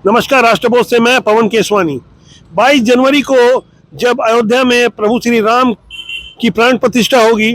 नमस्कार, राष्ट्रबोध से मैं पवन केसवानी। 22 जनवरी को जब अयोध्या में प्रभु श्री राम की प्राण प्रतिष्ठा होगी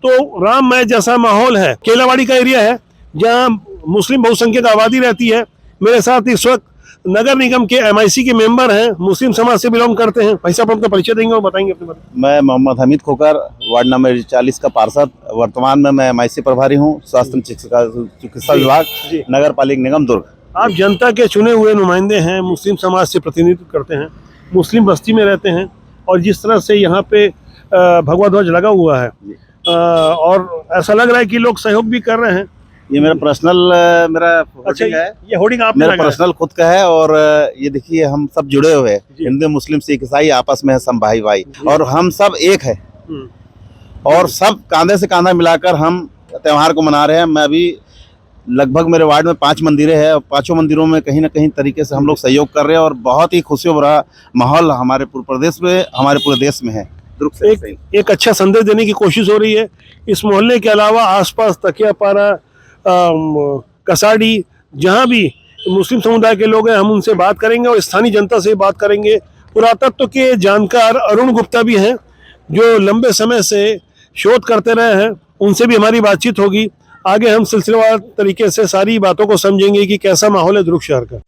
तो राममय जैसा माहौल है। केलावाड़ी का एरिया है जहां मुस्लिम बहुसंख्यक आबादी रहती है। मेरे साथ इस वक्त नगर निगम के MIC के मेंबर हैं, मुस्लिम समाज से बिलोंग करते हैं। भाई साहब अपना परिचय देंगे और बताएंगे अपने बारे में। मैं मोहम्मद हमीद खोकर, वार्ड नंबर 40 का पार्षद। वर्तमान में मैं MIC प्रभारी हूँ, स्वास्थ्य चिकित्सा विभाग, नगर पालिका निगम दुर्ग। आप जनता के चुने हुए नुमाइंदे हैं, मुस्लिम समाज से प्रतिनिधित्व करते हैं, मुस्लिम बस्ती में रहते हैं और जिस तरह से यहाँ पे भगवा ध्वज लगा हुआ है और ऐसा लग रहा है कि लोग सहयोग भी कर रहे हैं। ये मेरा पर्सनल अच्छा, है। ये होर्डिंग आपने मेरा लगाया? पर्सनल खुद का है और ये देखिए हम सब जुड़े हुए हैं, हिंदू मुस्लिम सिख ईसाई आपस में है, सब भाई भाई, और हम सब एक है और सब कांधे से कांधा मिलाकर हम त्योहार को मना रहे हैं। मैं अभी लगभग मेरे वार्ड में 5 मंदिरें हैं और 5 मंदिरों में कहीं ना कहीं तरीके से हम लोग सहयोग कर रहे हैं और बहुत ही खुशियों भरा माहौल हमारे पूरे प्रदेश में, हमारे पूरे देश में है। एक अच्छा संदेश देने की कोशिश हो रही है। इस मोहल्ले के अलावा आसपास तकियापारा, कसाड़ी, जहाँ भी मुस्लिम समुदाय के लोग हैं, हम उनसे बात करेंगे और स्थानीय जनता से बात करेंगे। पुरातत्व के जानकार अरुण गुप्ता भी हैं जो लंबे समय से शोध करते रहे हैं, उनसे भी हमारी बातचीत होगी। आगे हम सिलसिलेवार तरीके से सारी बातों को समझेंगे कि कैसा माहौल है दुर्ग शहर का।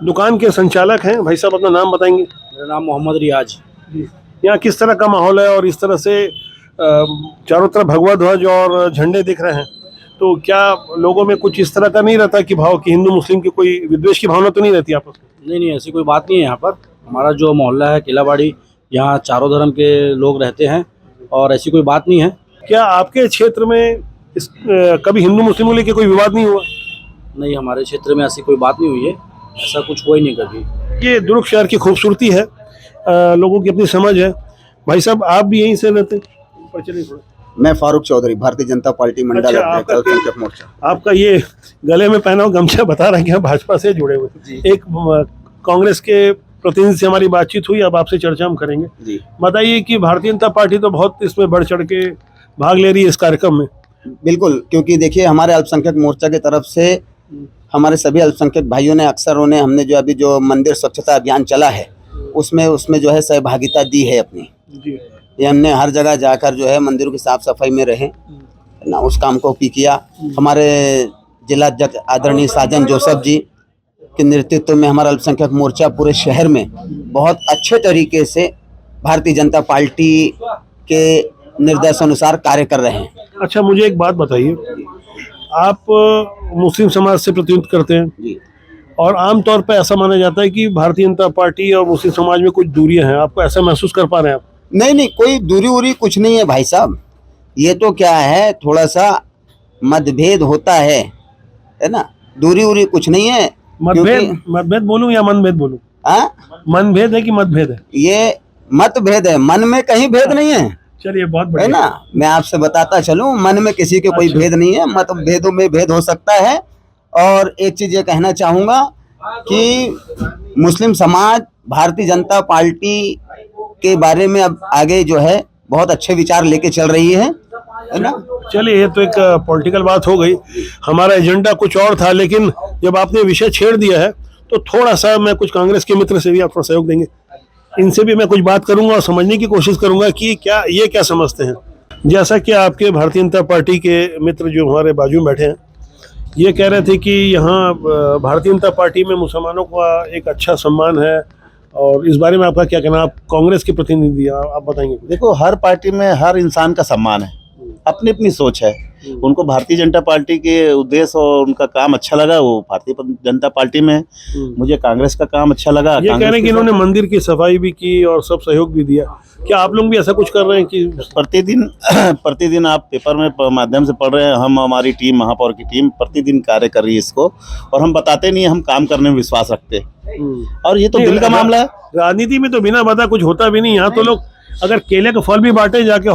दुकान के संचालक हैं, भाई साहब अपना नाम बताएंगे? मेरा नाम मोहम्मद रियाज। यहाँ किस तरह का माहौल है और इस तरह से चारों तरफ भगवा ध्वज और झंडे दिख रहे हैं, तो क्या लोगों में कुछ इस तरह का नहीं रहता कि भाव कि हिंदू मुस्लिम की कोई विद्वेष की भावना तो नहीं रहती आपस में? नहीं, ऐसी कोई बात नहीं है। यहाँ पर हमारा जो मोहल्ला है केलावाड़ी, यहाँ चारों धर्म के लोग रहते हैं और ऐसी कोई बात नहीं है। क्या आपके क्षेत्र में कभी हिंदू मुस्लिम को लेकर कोई विवाद नहीं हुआ? नहीं, हमारे क्षेत्र में ऐसी कोई बात नहीं हुई है, ऐसा कुछ कोई नहीं कभी। ये दुर्ग शहर की खूबसूरती है, लोगों की अपनी समझ है। भाई साहब आप भी यहीं से रहते हैं? चलिए थोड़ा। मैं फारूक चौधरी, भारतीय जनता पार्टी मंडल अल्पसंख्यक मोर्चा। आपका ये गले में पहना हुआ गमछा बता रहा है कि आप भाजपा से जुड़े हुए। एक कांग्रेस के प्रतिनिधि से हमारी बातचीत हुई, अब आपसे चर्चा हम करेंगे जी। बताइए कि भारतीय जनता पार्टी तो बहुत इसमें बढ़ चढ़ के भाग ले रही है इस कार्यक्रम में। बिल्कुल, क्योंकि देखिए हमारे अल्पसंख्यक मोर्चा की तरफ से हमारे सभी अल्पसंख्यक भाइयों ने अक्सर हमने जो अभी जो मंदिर स्वच्छता अभियान चला है उसमें जो है सहभागिता दी है अपनी जी। ये हमने हर जगह जाकर जो है मंदिरों की साफ सफाई में रहे ना, उस काम को भी किया। हमारे जिला अध्यक्ष आदरणीय साजन जोसेफ जी के नेतृत्व में हमारा अल्पसंख्यक मोर्चा पूरे शहर में बहुत अच्छे तरीके से भारतीय जनता पार्टी के निर्देशानुसार कार्य कर रहे हैं। अच्छा, मुझे एक बात बताइए, आप मुस्लिम समाज से प्रतिनिधित्व करते हैं जी। और आमतौर पर ऐसा माना जाता है कि भारतीय जनता पार्टी और मुस्लिम समाज में कुछ दूरियां हैं, आपको ऐसा महसूस कर पा रहे हैं आप? नहीं, कोई दूरी उरी कुछ नहीं है भाई साहब। ये तो क्या है, थोड़ा सा मतभेद होता है ना, दूरी उरी कुछ नहीं है। मतभेद बोलूं या मनभेद बोलूं? मनभेद है कि मतभेद है? ये मतभेद है, मन में कहीं भेद नहीं है। चलिए, बहुत बढ़िया है ना, मैं आपसे बताता चलूं, मन में किसी के कोई भेद नहीं है, मतभेदों में भेद हो सकता है। और एक चीज ये कहना चाहूंगा कि मुस्लिम समाज भारतीय जनता पार्टी के बारे में अब आगे जो है बहुत अच्छे विचार लेके चल रही है ना। चलिए, ये तो एक पॉलिटिकल बात हो गई, हमारा एजेंडा कुछ और था, लेकिन जब आपने विषय छेड़ दिया है तो थोड़ा सा मैं कुछ कांग्रेस के मित्र से भी आपको सहयोग देंगे, इनसे भी मैं कुछ बात करूंगा और समझने की कोशिश करूंगा कि क्या समझते हैं। जैसा कि आपके भारतीय जनता पार्टी के मित्र जो हमारे बाजू में बैठे हैं, ये कह रहे थे कि यहाँ भारतीय जनता पार्टी में मुसलमानों का एक अच्छा सम्मान है, और इस बारे में आपका क्या कहना? आप कांग्रेस के प्रतिनिधि, आप बताएंगे। देखो, हर पार्टी में हर इंसान का सम्मान है, अपनी अपनी सोच है। उनको भारतीय जनता पार्टी के उद्देश्य और उनका काम अच्छा लगा, वो भारतीय जनता पार्टी में है। मुझे कांग्रेस का काम अच्छा लगा। ये कह रहे हैं कि इन्होंने मंदिर की सफाई भी की और सब सहयोग भी दिया। क्या आप लोग भी ऐसा कुछ कर रहे हैं कि प्रतिदिन आप पेपर में माध्यम से पढ़ रहे हैं, हम हमारी टीम महापौर की टीम प्रतिदिन कार्य कर रही है इसको, और हम बताते नहीं, हम काम करने में विश्वास रखते हैं। और ये तो दिल का मामला है। राजनीति में तो बिना बता कुछ होता भी नहीं। यहाँ तो लोग अगर केले का फल भी बांटे जाके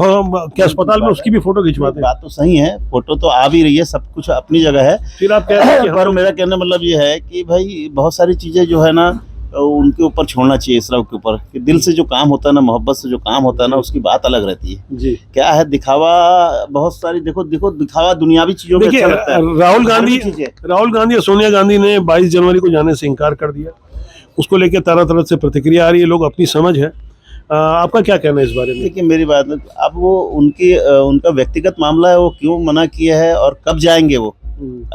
के अस्पताल में, उसकी भी फोटो खिंचवाते हैं। बात तो सही है, फोटो तो आ भी रही है, सब कुछ अपनी जगह है। फिर आप कह रहे हैं कि पर मेरा कहने का मतलब ये है कि भाई बहुत सारी चीजें जो है ना उनके ऊपर छोड़ना चाहिए, इसराव के ऊपर, कि दिल से जो काम होता है ना, मोहब्बत से जो काम होता है ना, उसकी बात अलग रहती है। जी क्या है दिखावा, बहुत सारी देखो दिखावा दुनियावी चीजों में देखिए, अच्छा लगता है। राहुल गांधी और सोनिया गांधी ने 22 जनवरी को जाने से इनकार कर दिया। उसको लेकर तरह तरह से प्रतिक्रिया आ रही है, लोग अपनी समझ है। आपका क्या कहना है इस बारे में? देखिए मेरी बात, अब वो उनका व्यक्तिगत मामला है, वो क्यों मना किया है और कब जाएंगे वो,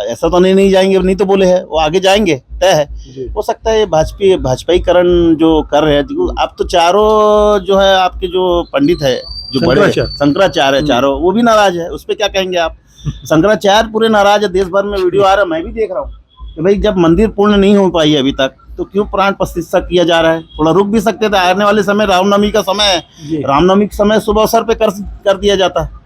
ऐसा तो नहीं जाएंगे, नहीं तो बोले हैं वो आगे जाएंगे, तय है। हो सकता है भाजपाईकरण जो कर रहे हैं। अब तो चारों जो है आपके जो पंडित है, जो बड़े शंकराचार्य है, चारों वो भी नाराज है। उस पर क्या कहेंगे आप? शंकराचार्य पूरे नाराज है, देश भर में वीडियो आ रहा है, मैं भी देख रहा हूँ कि भाई जब मंदिर पूर्ण नहीं हो पाई अभी तक, तो क्यों प्राण प्रतिष्ठा किया जा रहा है? थोड़ा रुक भी सकते थे, आने वाले समय रामनवमी का समय है, रामनवमी के समय शुभ अवसर पे कर दिया जाता है।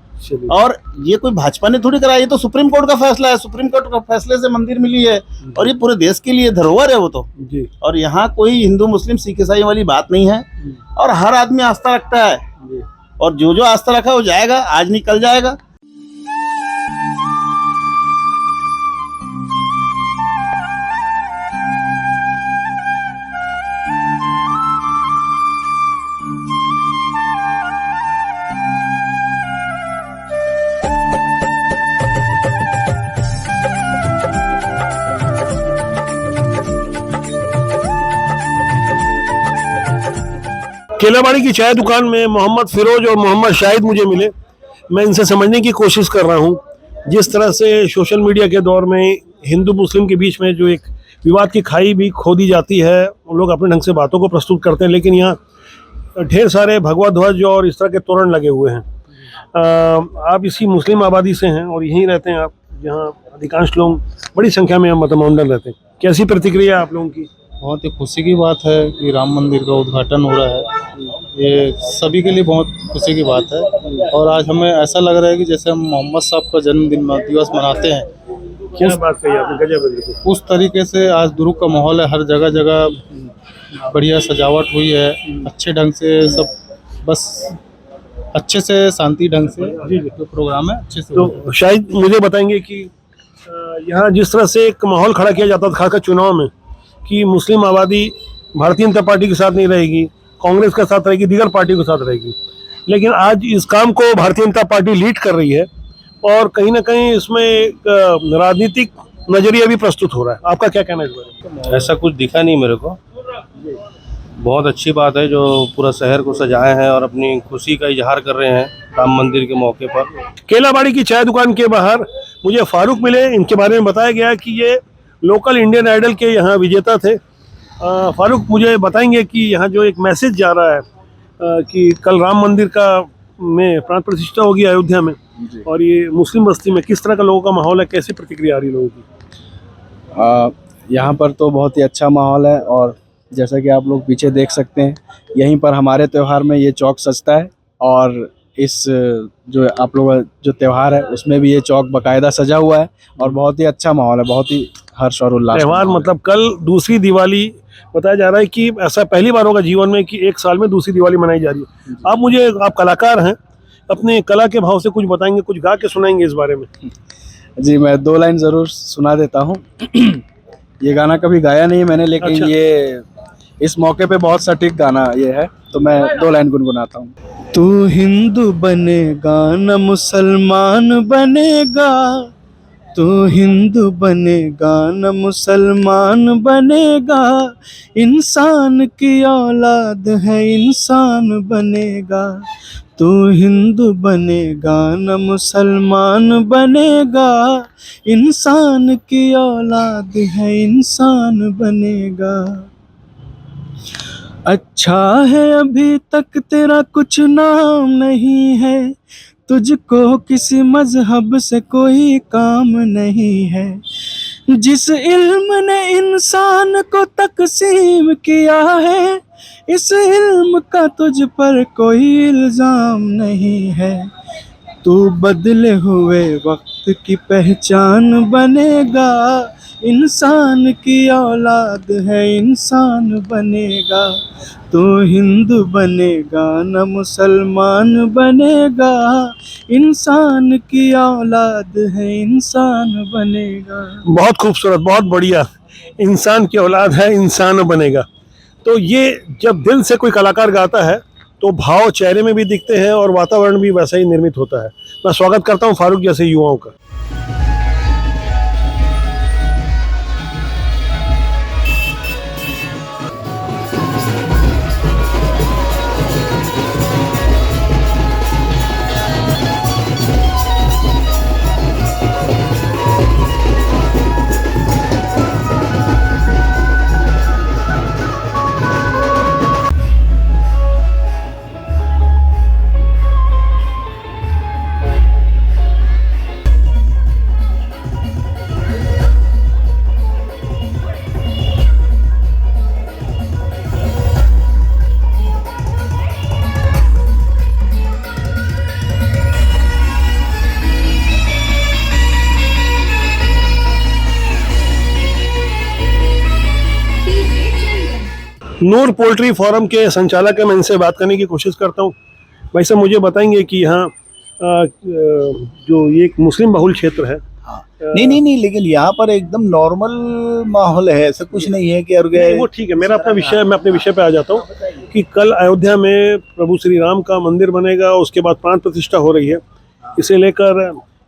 और ये कोई भाजपा ने थोड़ी कराया, ये तो सुप्रीम कोर्ट का फैसला है, सुप्रीम कोर्ट का फैसले से मंदिर मिली है, और ये पूरे देश के लिए धरोहर है वो तो। और यहाँ कोई हिंदू मुस्लिम सिख ईसाई वाली बात नहीं है, और हर आदमी आस्था रखता है, और जो आस्था रखा वो जाएगा, आज नहीं कल जाएगा। केलाबाड़ी की चाय दुकान में मोहम्मद फिरोज और मोहम्मद शाहिद मुझे मिले। मैं इनसे समझने की कोशिश कर रहा हूँ, जिस तरह से सोशल मीडिया के दौर में हिंदू मुस्लिम के बीच में जो एक विवाद की खाई भी खोदी जाती है, लोग अपने ढंग से बातों को प्रस्तुत करते हैं, लेकिन यहाँ ढेर सारे भगवा ध्वज और इस तरह के तोरण लगे हुए हैं। आप इसी मुस्लिम आबादी से हैं और यहीं रहते हैं आप, जहाँ अधिकांश लोग बड़ी संख्या में मतमंडल रहते हैं। कैसी प्रतिक्रिया आप लोगों की? बहुत ही खुशी की बात है कि राम मंदिर का उद्घाटन हो रहा है, ये सभी के लिए बहुत खुशी की बात है। और आज हमें ऐसा लग रहा है कि जैसे हम मोहम्मद साहब का जन्मदिन दिवस मनाते हैं, क्या बात कही आपने, गजब। उस तरीके से आज दुरुग का माहौल है, हर जगह जगह बढ़िया सजावट हुई है, अच्छे ढंग से सब, बस अच्छे से शांति ढंग से जो प्रोग्राम है अच्छे से। तो शायद मुझे बताएंगे कि यहाँ जिस तरह से एक माहौल खड़ा किया जाता था खासकर चुनाव में कि मुस्लिम आबादी भारतीय जनता पार्टी के साथ नहीं रहेगी, कांग्रेस के साथ रहेगी, दीगर पार्टियों के साथ रहेगी, लेकिन आज इस काम को भारतीय जनता पार्टी लीड कर रही है और कहीं ना कहीं इसमें एक राजनीतिक नजरिया भी प्रस्तुत हो रहा है। आपका क्या कहना है इस बारे में? ऐसा कुछ दिखा नहीं मेरे को। बहुत अच्छी बात है जो पूरा शहर को सजाए हैं और अपनी खुशी का इजहार कर रहे हैं राम मंदिर के मौके पर। केलाबाड़ी की चाय दुकान के बाहर मुझे फारूक मिले। इनके बारे में बताया गया कि ये लोकल इंडियन आइडल के यहाँ विजेता थे। फारूक, मुझे बताएंगे कि यहाँ जो एक मैसेज जा रहा है कि कल राम मंदिर का में प्राण प्रतिष्ठा होगी अयोध्या में, और ये मुस्लिम बस्ती में किस तरह का लोगों का माहौल है, कैसी प्रतिक्रिया आ रही है लोगों की? यहाँ पर तो बहुत ही अच्छा माहौल है, और जैसा कि आप लोग पीछे देख सकते हैं, यहीं पर हमारे त्यौहार में ये चौक सजता है, और इस जो आप लोग जो त्यौहार है उसमें भी ये चौक बाकायदा सजा हुआ है, और बहुत ही अच्छा माहौल है, बहुत ही हर्ष और उल्लास। त्यौहार मतलब कल दूसरी दिवाली बताया जा रहा है कि ऐसा पहली बार होगा जीवन में कि एक साल में दूसरी दिवाली मनाई जा रही है। आप कलाकार हैं, अपने कला के भाव से कुछ बताएंगे, कुछ गा के सुनाएंगे इस बारे में? जी, मैं 2 लाइन ज़रूर सुना देता हूँ। ये गाना कभी गाया नहीं है मैंने, लेकिन अच्छा। ये इस मौके पे बहुत सटीक गाना ये है, तो मैं 2 लाइन गुनगुनाता हूँ। तू हिंदू बनेगा न मुसलमान बनेगा, तू हिंदू बनेगा न मुसलमान बनेगा, इंसान की औलाद है इंसान बनेगा। तू हिंदू बनेगा न मुसलमान बनेगा, इंसान की औलाद है इंसान बनेगा। अच्छा है अभी तक तेरा कुछ नाम नहीं है, तुझको किसी मजहब से कोई काम नहीं है, जिस इल्म ने इंसान को तकसीम किया है, इस इल्म का तुझ पर कोई इल्जाम नहीं है। तू बदले हुए वक्त की पहचान बनेगा, इंसान की औलाद है इंसान बनेगा। तू हिंदू बनेगा न मुसलमान बनेगा, इंसान की औलाद है इंसान बनेगा। बहुत खूबसूरत, बहुत बढ़िया। इंसान की औलाद है, इंसान बनेगा। तो ये जब दिल से कोई कलाकार गाता है तो भाव चेहरे में भी दिखते हैं और वातावरण भी वैसा ही निर्मित होता है। मैं स्वागत करता हूँ फारूक जैसे युवाओं का। नूर पोल्ट्री फार्म के संचालक है, मैं इनसे बात करने की कोशिश करता हूँ। भाई साहब, मुझे बताएंगे कि यहाँ जो ये एक मुस्लिम बहुल क्षेत्र है। नहीं, लेकिन यहाँ पर एकदम नॉर्मल माहौल है, ऐसा कुछ नहीं है कि नहीं, वो ठीक है। मेरा अपना विषय, मैं अपने विषय पे आ जाता हूँ कि कल अयोध्या में प्रभु श्री राम का मंदिर बनेगा, उसके बाद प्राण प्रतिष्ठा हो रही है। इसे लेकर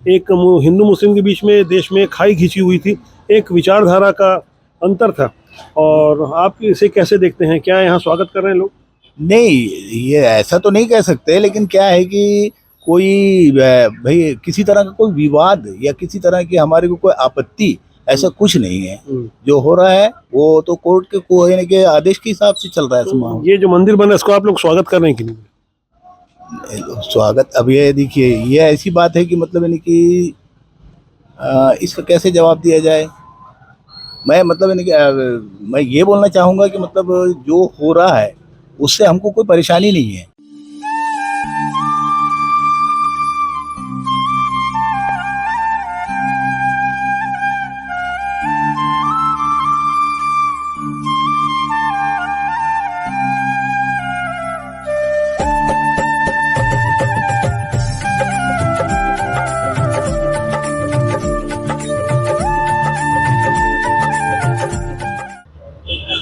एक हिंदू मुस्लिम के बीच में देश में खाई खींची हुई थी, एक विचारधारा का अंतर था। और आप इसे कैसे देखते हैं? क्या यहाँ स्वागत कर रहे हैं लोग? नहीं, ये ऐसा तो नहीं कह सकते, लेकिन क्या है कि कोई भाई किसी तरह का कोई विवाद या किसी तरह की हमारे को कोई आपत्ति ऐसा कुछ नहीं है। जो हो रहा है वो तो कोर्ट के कोई के आदेश के हिसाब से चल रहा है। तो ये जो मंदिर बना, इसको आप लोग स्वागत कर रहे हैं कि नहीं? स्वागत, अब ये देखिए, ये ऐसी बात है कि मतलब यानी कि इसका कैसे जवाब दिया जाए। मैं मतलब यानी कि मैं ये बोलना चाहूँगा कि मतलब जो हो रहा है उससे हमको कोई परेशानी नहीं है।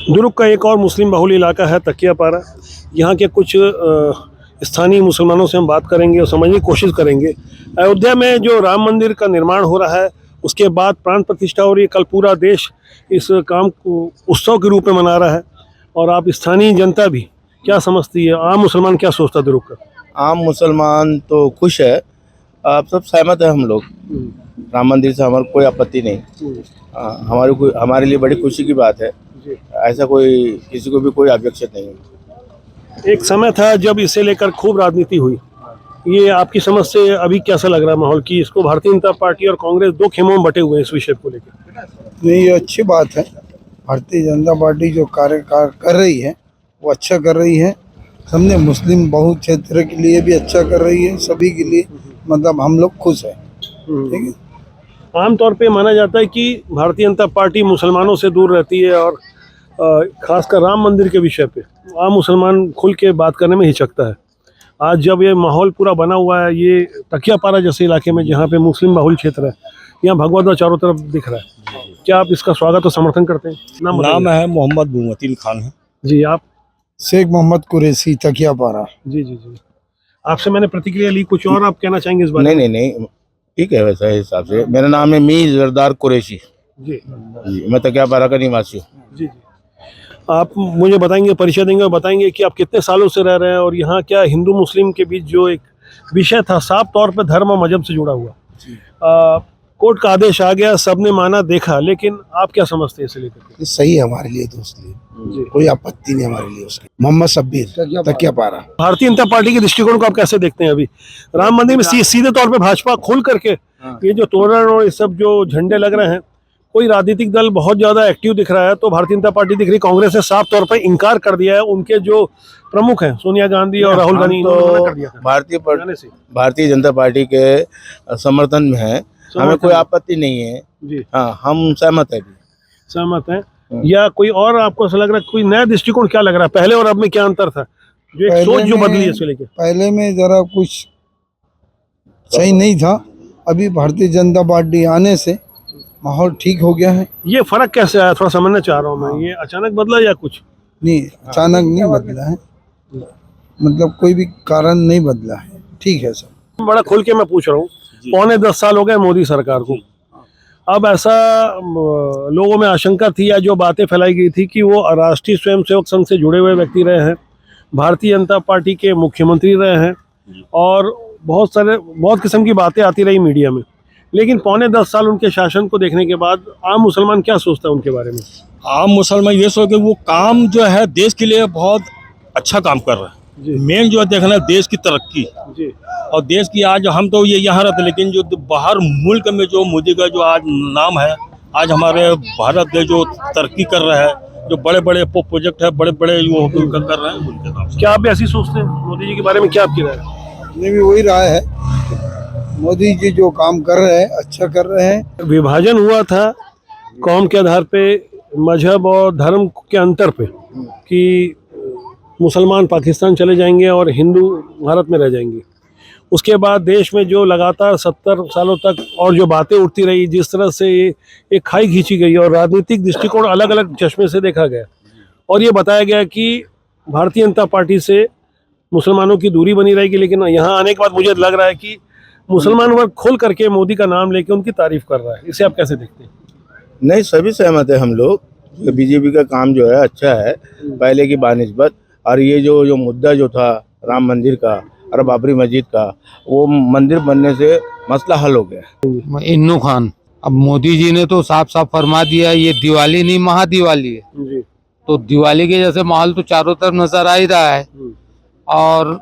दुर्ग का एक और मुस्लिम बहुल इलाका है तकियापारा। यहाँ के कुछ स्थानीय मुसलमानों से हम बात करेंगे और समझने की कोशिश करेंगे। अयोध्या में जो राम मंदिर का निर्माण हो रहा है, उसके बाद प्राण प्रतिष्ठा हो रही है। कल पूरा देश इस काम को उत्सव के रूप में मना रहा है। और आप स्थानीय जनता भी क्या समझती है? आम मुसलमान क्या सोचता है दुर्ग का? आम मुसलमान तो खुश है, आप सब सहमत है। हम लोग राम मंदिर से हमारे कोई आपत्ति नहीं। हमारे लिए बड़ी खुशी की बात है। ऐसा कोई किसी को भी कोई ऑब्जेक्शन नहीं है। एक समय था जब इसे लेकर खूब राजनीति हुई। ये आपकी समझ से अभी कैसा लग रहा है माहौल की? इसको भारतीय जनता पार्टी और कांग्रेस दो खेमों में बटे हुए हैं इस विषय को लेकर। नहीं, ये अच्छी बात है। भारतीय जनता पार्टी जो कार्य कर रही है वो अच्छा कर रही है। हमने मुस्लिम बहुल क्षेत्र के लिए भी अच्छा कर रही है, सभी के लिए। मतलब हम लोग खुश हैं। ठीक है। आमतौर पे माना जाता है कि भारतीय जनता पार्टी मुसलमानों से दूर रहती है और खासकर राम मंदिर के विषय पे आम मुसलमान खुल के बात करने में हिचकता है। आज जब ये माहौल पूरा बना हुआ है, ये तकियापारा जैसे इलाके में जहाँ पे मुस्लिम बहुल क्षेत्र है, यहाँ भगवा ध्वज चारों तरफ दिख रहा है, क्या आप इसका स्वागत और समर्थन करते हैं? नाम है मोहम्मद बुमतीन खान है जी। आप? शेख मोहम्मद कुरैशी, तकियापारा। जी जी जी। आपसे मैंने प्रतिक्रिया ली, कुछ और आप कहना चाहेंगे इस बारे में? नहीं, ठीक है। वैसा हिसाब से मेरा नाम है मीर जरदार कुरैशी जी। मैं तकियापारा का निवासी हूँ। जी जी। आप मुझे बताएंगे, परिचय देंगे और बताएंगे कि आप कितने सालों से रह रहे हैं और यहाँ क्या हिंदू मुस्लिम के बीच जो एक विषय था साफ तौर पे धर्म और मजहब से जुड़ा हुआ, कोर्ट का आदेश आ गया, सबने माना देखा, लेकिन आप क्या समझते हैं इसे लेकर के? ये सही है हमारे लिए, तो इसलिए कोई आपत्ति नहीं हमारे लिए उसकी। मोहम्मद शब्बीर तकिया पारा। भारतीय जनता पार्टी के दृष्टिकोण को आप कैसे देखते हैं? अभी राम मंदिर में सीधे तौर पे भाजपा खोल करके ये जो तोरण और ये सब जो झंडे लग रहे हैं, कोई राजनीतिक दल बहुत ज्यादा एक्टिव दिख रहा है तो भारतीय जनता पार्टी दिख रही। कांग्रेस ने साफ तौर पर इनकार कर दिया है, उनके जो प्रमुख हैं सोनिया गांधी और राहुल गांधी इन्होंने मना कर दिया था जाने से। भारतीय जनता पार्टी के समर्थन में है, हमें कोई आपत्ति नहीं है जी, हाँ, हम सहमत है। सहमत हैं। या कोई और आपको ऐसा लग रहा है, कोई नया दृष्टिकोण क्या लग रहा है? पहले और अब में क्या अंतर था, जो एक सोच जो बदली है इसको लेके? पहले में जरा कुछ सही नहीं था, अभी भारतीय जनता पार्टी आने से माहौल ठीक हो गया है। ये फर्क कैसे आया, थोड़ा समझना चाह रहा हूँ मैं। ये अचानक बदला या कुछ? नहीं, अचानक नहीं बदला है, मतलब कोई भी कारण नहीं बदला है, ठीक है सब। बड़ा खुल के मैं पूछ रहा हूँ, 9.25 साल हो गए मोदी सरकार को। अब ऐसा लोगों में आशंका थी या जो बातें फैलाई गई थी कि वो राष्ट्रीय स्वयंसेवक संघ से जुड़े हुए व्यक्ति रहे हैं, भारतीय जनता पार्टी के मुख्यमंत्री रहे हैं और बहुत किस्म की बातें आती रही मीडिया में। लेकिन 9.25 साल उनके शासन को देखने के बाद आम मुसलमान क्या सोचता है उनके बारे में? आम मुसलमान ये सोच के वो काम जो है देश के लिए बहुत अच्छा काम कर रहा है। मेन जो है देखना है देश की तरक्की जी। और देश की आज हम तो ये यहाँ रहते, लेकिन जो बाहर मुल्क में जो मोदी का जो आज नाम है, आज हमारे भारत देश जो तरक्की कर रहा है, जो बड़े बड़े प्रोजेक्ट है, बड़े बड़े वो कर रहे हैं उनके नाम से। क्या आप भी ऐसी सोचते हैं मोदी जी के बारे में? क्या आपकी राय है? अपनी भी वही राय है, मोदी जी जो काम कर रहे हैं अच्छा कर रहे हैं। विभाजन हुआ था कौम के आधार पे, मजहब और धर्म के अंतर पे, कि मुसलमान पाकिस्तान चले जाएंगे और हिंदू भारत में रह जाएंगे। उसके बाद देश में जो लगातार 70 सालों तक और जो बातें उठती रही, जिस तरह से ये खाई खींची गई और राजनीतिक दृष्टिकोण अलग अलग चश्मे से देखा गया और ये बताया गया कि भारतीय जनता पार्टी से मुसलमानों की दूरी बनी रहेगी। लेकिन यहाँ आने के बाद मुझे लग रहा है कि मुसलमान वर्ग खोल करके मोदी का नाम लेके उनकी तारीफ कर रहा है। इसे आप कैसे देखते हैं? नहीं, सभी सहमत है हम लोग, बीजेपी का काम जो है अच्छा है पहले की बानिस्बत। और ये जो मुद्दा जो था राम मंदिर का और बाबरी मस्जिद का, वो मंदिर बनने से मसला हल हो गया। इन्नू खान, अब मोदी जी ने तो साफ साफ फरमा दिया ये दिवाली नहीं महादिवाली है जी। तो दिवाली के जैसे माहौल तो चारों तरफ नजर आ ही रहा है और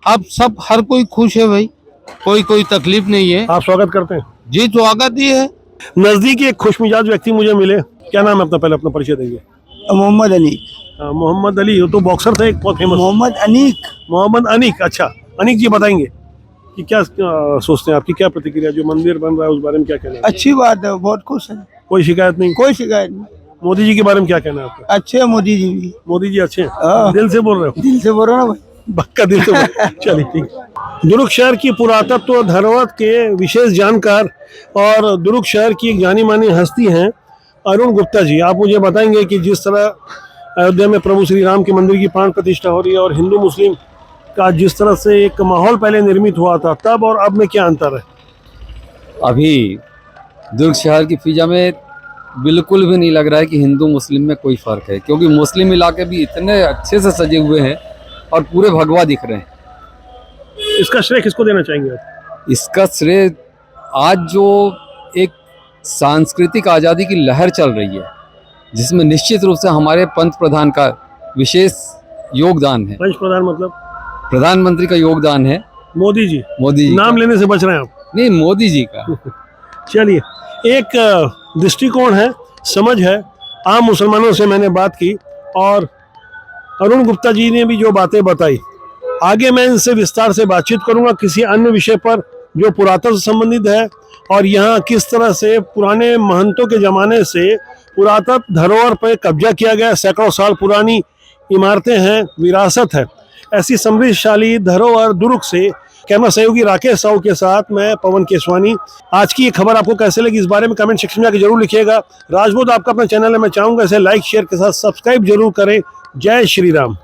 अब सब हर कोई खुश है भाई, कोई तकलीफ नहीं है। आप स्वागत करते हैं? जी स्वागत ही है। नजदीकी एक खुशमिजाज व्यक्ति मुझे मिले, क्या नाम है अपना? पहले अपना परिचय देंगे। मोहम्मद अनीक। मोहम्मद अली, वो तो बॉक्सर थे एक बहुत फेमस। मोहम्मद अनीक। अच्छा, अनीक जी बताएंगे कि क्या सोचते हैं, आपकी क्या प्रतिक्रिया, जो मंदिर बन रहा है उस बारे में क्या कहना है? अच्छी बात है, बहुत खुश है, कोई शिकायत नहीं? कोई शिकायत नहीं। मोदी जी के बारे में क्या कहना है आपका? अच्छे है मोदी जी भी। मोदी जी अच्छे हैं? दिल से बोल रहे हो? दिल से बोल रहा हूँ भाई, पक्का दिल से चलिए ठीक। दुर्ग शहर की पुरातत्व धरोहर के विशेष जानकार और दुर्ग शहर की एक जानी मानी हस्ती हैं अरुण गुप्ता जी। आप मुझे बताएंगे कि जिस तरह अयोध्या में प्रभु श्री राम के मंदिर की प्राण प्रतिष्ठा हो रही है और हिंदू मुस्लिम का जिस तरह से एक माहौल पहले निर्मित हुआ था, तब और अब में क्या अंतर है? अभी दुर्ग शहर की फिजा में बिल्कुल भी नहीं लग रहा है कि हिंदू मुस्लिम में कोई फर्क है, क्योंकि मुस्लिम इलाके भी इतने अच्छे से सजे हुए हैं और पूरे भगवा दिख रहे हैं। इसका श्रेय किसको देना चाहेंगे आप? इसका श्रेय आज जो एक सांस्कृतिक आज़ादी की लहर चल रही है, जिसमें निश्चित रूप से हमारे पंत प्रधान का विशेष योगदान है। पंच प्रधान मतलब? प्रधानमंत्री का योगदान है। मोदी जी नाम का। लेने से बच रहे हैं आप? नहीं, मोदी जी का। चलिए, एक दृष्टिकोण है, समझ है। आम मुसलमानों से मैंने बात की और अरुण गुप्ता जी ने भी जो बातें बताई, आगे मैं इनसे विस्तार से बातचीत करूंगा किसी अन्य विषय पर जो पुरातत्व से संबंधित है और यहाँ किस तरह से पुराने महंतों के ज़माने से पुरातत्व धरोहर पर कब्जा किया गया। सैकड़ों साल पुरानी इमारतें हैं, विरासत है। ऐसी समृद्धशाली धरोहर दुर्ग से कैमरा सहयोगी राकेश साहू के साथ मैं पवन केसवानी। आज की ये खबर आपको कैसे लगी, इस बारे में कमेंट सेक्शन में आकर जरूर लिखिएगा। राजबोध आपका अपना चैनल है, मैं चाहूँगा इसे लाइक शेयर के साथ सब्सक्राइब जरूर करें। जय श्री राम।